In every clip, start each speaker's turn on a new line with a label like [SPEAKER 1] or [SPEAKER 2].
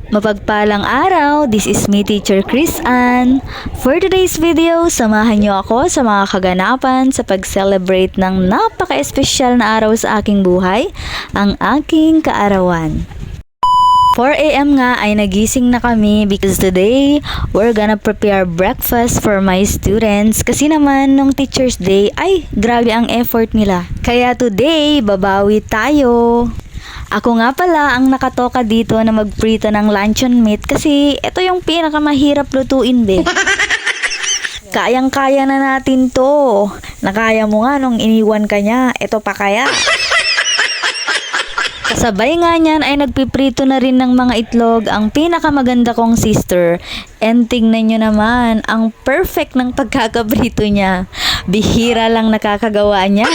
[SPEAKER 1] Mapagpalang araw, this is me Teacher Chris Ann. For today's video, samahan niyo ako sa mga kaganapan sa pag-celebrate ng napaka-espesyal na araw sa aking buhay, ang aking kaarawan. 4 AM nga ay nagising na kami because today, we're gonna prepare breakfast for my students kasi naman nung Teacher's Day ay grabe ang effort nila. Kaya today, babawi tayo. Ako nga pala ang nakatoka dito na magprito ng luncheon meat kasi ito yung pinakamahirap lutuin be. Kayang-kaya na natin to. Nakaya mo nga nung iniwan ka niya. Ito pa kaya. Kasabay nga niyan ay nagpiprito na rin ng mga itlog ang pinakamaganda kong sister. And tingnan nyo naman, ang perfect ng pagkakaprito niya. Bihira lang nakakagawa niyan.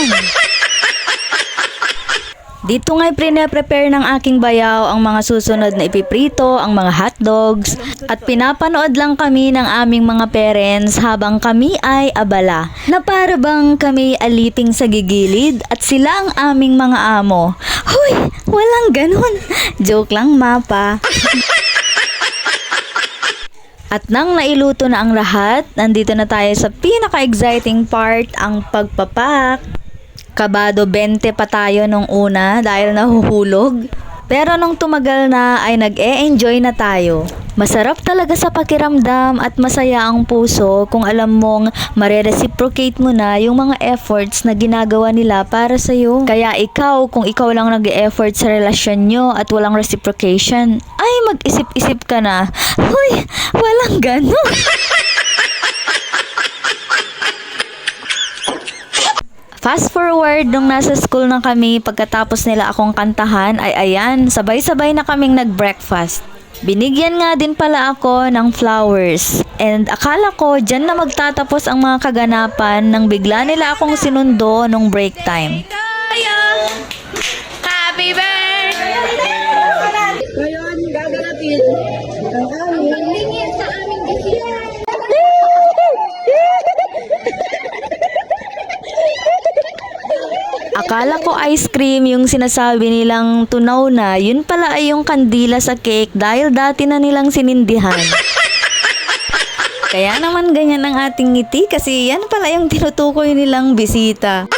[SPEAKER 1] Dito nga'y prepare ng aking bayaw ang mga susunod na ipiprito, ang mga hotdogs, at pinapanood lang kami ng aming mga parents habang kami ay abala. Na para bang kami aliping sa gigilid at sila ang aming mga amo. Hoy, walang ganun. Joke lang, mapa. At nang nailuto na ang lahat, nandito na tayo sa pinaka-exciting part, ang pagpapak. Kabado 20 pa tayo nung una dahil nahuhulog. Pero nung tumagal na ay nag-e-enjoy na tayo. Masarap talaga sa pakiramdam at masaya ang puso kung alam mong mare-reciprocate mo na yung mga efforts na ginagawa nila para sa'yo. Kaya ikaw, kung ikaw lang nag-e-effort sa relasyon nyo at walang reciprocation, ay mag-isip-isip ka na, huy, walang gano'n. Fast forward, nung nasa school na kami, pagkatapos nila akong kantahan, ay ayan, sabay-sabay na kaming nag-breakfast. Binigyan nga din pala ako ng flowers. And akala ko, dyan na magtatapos ang mga kaganapan nang bigla nila akong sinundo nung break time.
[SPEAKER 2] Happy birthday! Ngayon, gaganapin ang aming lingit sa aming bisita.
[SPEAKER 1] Akala ko ice cream yung sinasabi nilang tunaw na, yun pala ay yung kandila sa cake dahil dati na nilang sinindihan. Kaya naman ganyan ang ating ngiti kasi yan pala yung tinutukoy nilang bisita.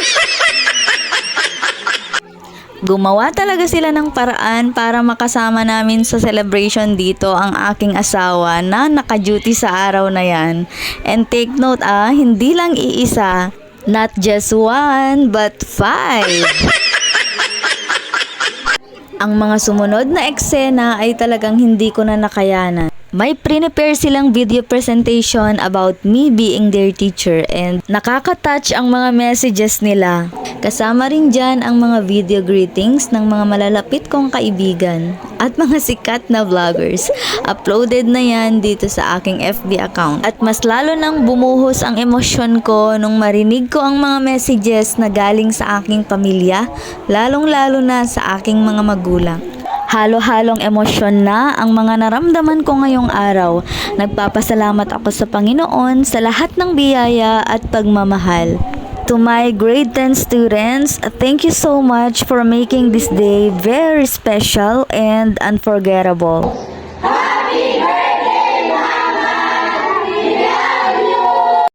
[SPEAKER 1] Gumawa talaga sila ng paraan para makasama namin sa celebration dito ang aking asawa na naka-duty sa araw na yan. And take note hindi lang iisa. Not just 1, but 5. Ang mga sumunod na eksena ay talagang hindi ko na nakayanan. May prepare silang video presentation about me being their teacher and nakaka-touch ang mga messages nila. Kasama rin dyan ang mga video greetings ng mga malalapit kong kaibigan at mga sikat na vloggers. Uploaded na yan dito sa aking FB account. At mas lalo nang bumuhos ang emosyon ko nung marinig ko ang mga messages na galing sa aking pamilya, lalong-lalo na sa aking mga magulang. Halo-halong emosyon na ang mga naramdaman ko ngayong araw. Nagpapasalamat ako sa Panginoon sa lahat ng biyaya at pagmamahal. To my grade 10 students, thank you so much for making this day very special and unforgettable.